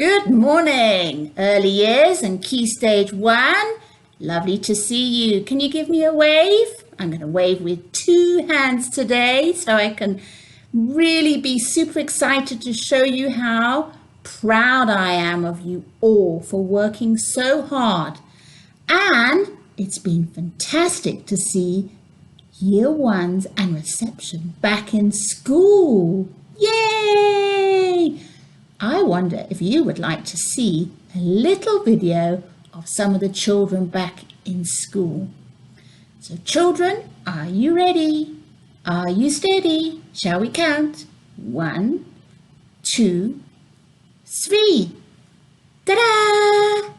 Good morning, early years and Key Stage 1. Lovely to see you. Can you give me a wave? I'm going to wave with 2 hands today so I can really be super excited to show you how proud I am of you all for working so hard. And it's been fantastic to see Year 1s and reception back in school. Yay! I wonder if you would like to see a little video of some of the children back in school. So children, are you ready? Are you steady? Shall we count? 1, 2, 3. Ta-da!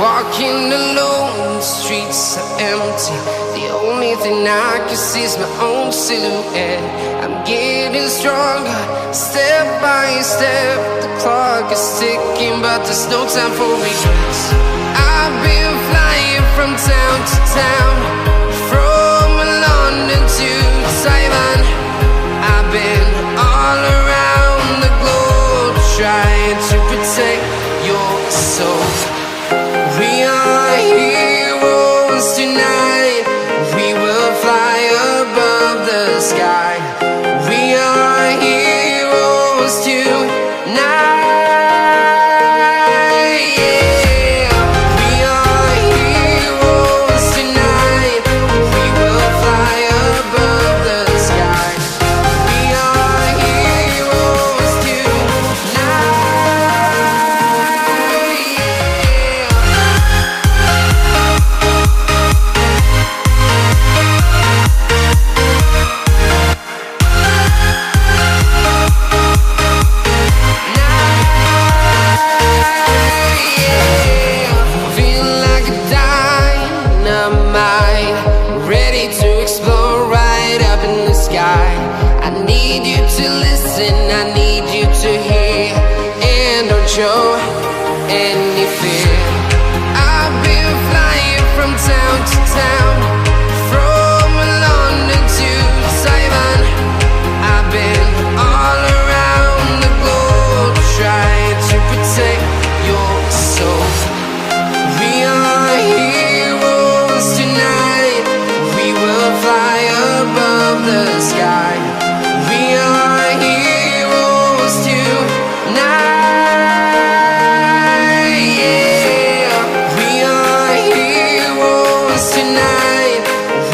Walking alone, the streets are empty. The only thing I can see is my own silhouette. I'm getting stronger, step by step. The clock is ticking, but there's no time for regrets. I've been flying from town to town, from London to Taiwan. I've been all around the globe, trying to protect your soul. We are heroes tonight. We will fly above the sky. We are heroes tonight. Yeah. We are heroes tonight. We will fly above the sky. We are heroes tonight. I need you to hear and don't show any fear. I've been flying from town to town, from London to Taiwan. I've been all around the globe, trying to protect your soul. We are heroes tonight. We will fly above the sky. We are heroes tonight, yeah. We are heroes tonight.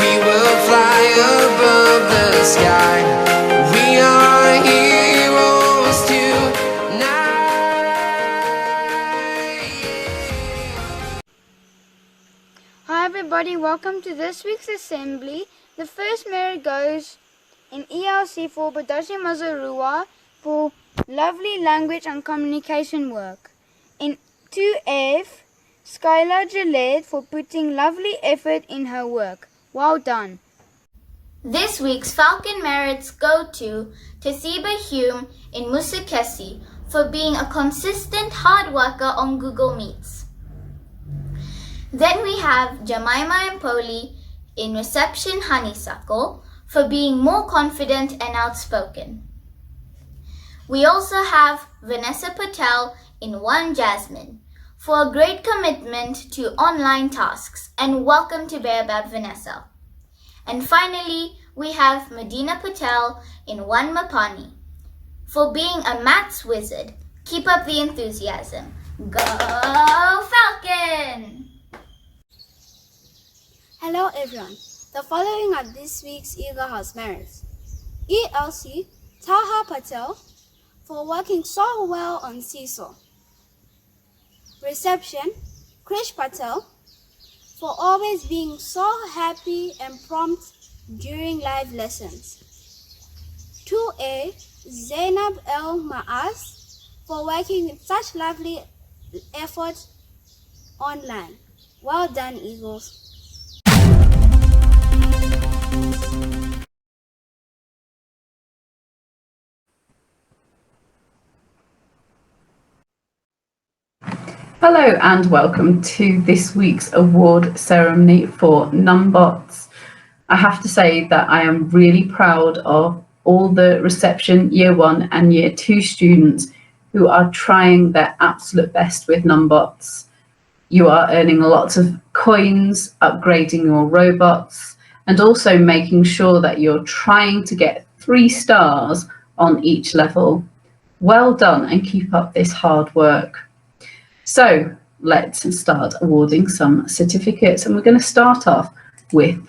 We will fly above the sky. We are heroes tonight, yeah. Hi everybody, welcome to this week's assembly. The first merit goes in ELC for Badashi Mazarua for lovely language and communication work. In 2F, Skylar Gillette for putting lovely effort in her work. Well done. This week's Falcon merits go to Tesiba Hume in Musukesi for being a consistent hard worker on Google Meets. Then we have Jemima and Poli in Reception Honeysuckle for being more confident and outspoken. We also have Vanessa Patel in 1 Jasmine for a great commitment to online tasks, and welcome to Baobab Vanessa. And finally, we have Medina Patel in 1 Mapani for being a maths wizard. Keep up the enthusiasm. Go Falcon! Hello everyone. The following are this week's Eagle House merits. ELC, Taha Patel for working so well on Seesaw. Reception, Krish Patel for always being so happy and prompt during live lessons. 2A, Zainab El Maas for working with such lovely effort online. Well done, Eagles. Hello and welcome to this week's award ceremony for Numbots. I have to say that I am really proud of all the reception year 1 and year 2 students who are trying their absolute best with Numbots. You are earning lots of coins, upgrading your robots, and also making sure that you're trying to get 3 stars on each level. Well done, and keep up this hard work. So let's start awarding some certificates, and we're going to start off with,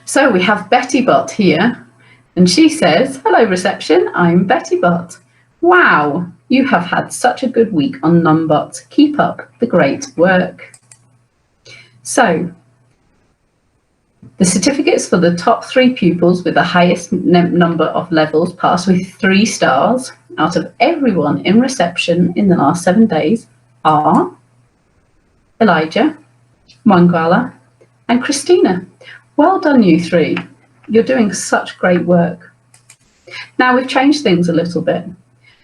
so we have Betty Bot here, and she says, hello reception, I'm Betty Bot. Wow, you have had such a good week on Numbots. Keep up the great work. So the certificates for the top 3 pupils with the highest number of levels passed with 3 stars out of everyone in reception in the last 7 days are Elijah, Mangala, and Christina. Well done, you 3. You're doing such great work. Now we've changed things a little bit.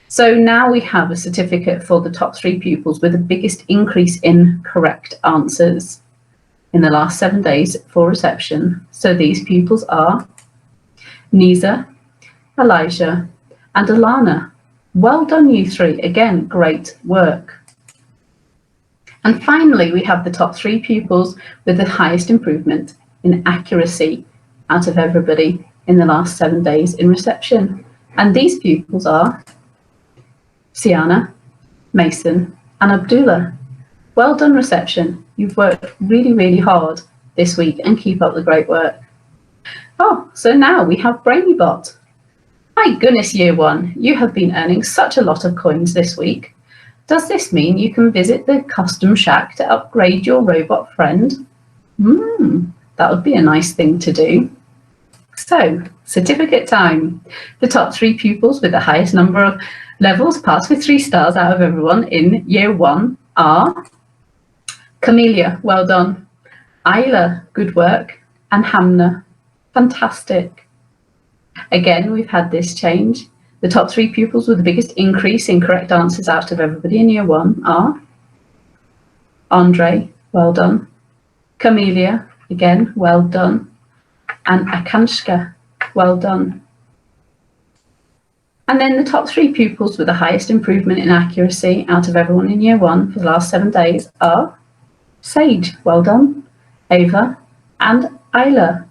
So now we have a certificate for the top 3 pupils with the biggest increase in correct answers in the last 7 days for reception. So these pupils are Nisa, Elijah, and Alana. Well done, you 3. Again, great work. And finally, we have the top 3 pupils with the highest improvement in accuracy out of everybody in the last 7 days in reception. And these pupils are Siana, Mason, and Abdullah. Well done, reception. You've worked really, really hard this week, and keep up the great work. Oh, so now we have BrainyBot. My goodness, year 1, you have been earning such a lot of coins this week. Does this mean you can visit the custom shack to upgrade your robot friend? That would be a nice thing to do. So, certificate time. The top 3 pupils with the highest number of levels passed with 3 stars out of everyone in year 1 are Camelia, well done. Isla, good work. And Hamna, fantastic. Again, we've had this change. The top 3 pupils with the biggest increase in correct answers out of everybody in year 1 are Andre, well done. Camelia, again, well done. And Akanshka, well done. And then the top 3 pupils with the highest improvement in accuracy out of everyone in year 1 for the last 7 days are Sage, well done. Ava and Isla.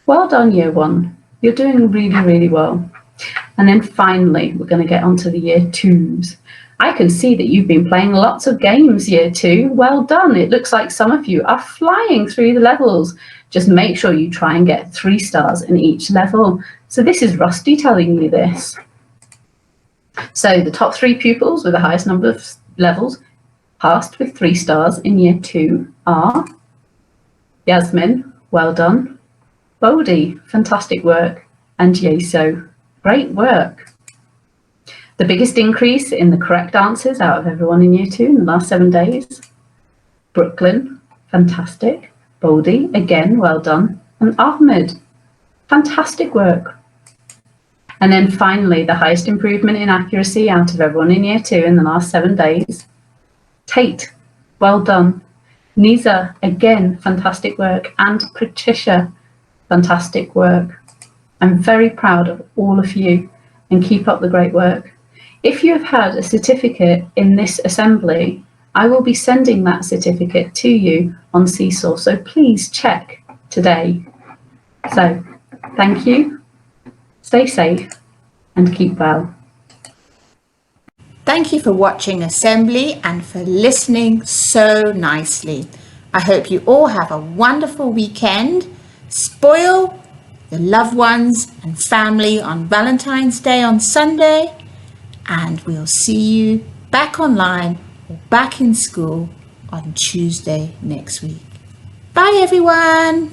Well done, year 1. You're doing really, really well. And then finally, we're going to get on to the year 2s. I can see that you've been playing lots of games, year 2. Well done. It looks like some of you are flying through the levels. Just make sure you try and get 3 stars in each level. So this is Rusty telling you this. So the top 3 pupils with the highest number of levels passed with 3 stars in year 2 are Yasmin, well done. Bodhi, fantastic work. And Yeso, great work. The biggest increase in the correct answers out of everyone in year 2 in the last 7 days. Brooklyn, fantastic. Bodhi, again, well done. And Ahmed, fantastic work. And then finally, the highest improvement in accuracy out of everyone in year 2 in the last 7 days. Tate, well done. Nisa, again, fantastic work. And Patricia, fantastic work. I'm very proud of all of you, and keep up the great work. If you have had a certificate in this assembly, I will be sending that certificate to you on Seesaw, so please check today. So, thank you, stay safe, and keep well. Thank you for watching Assembly and for listening so nicely. I hope you all have a wonderful weekend. Spoil the loved ones and family on Valentine's Day on Sunday, and we'll see you back online or back in school on Tuesday next week. Bye everyone.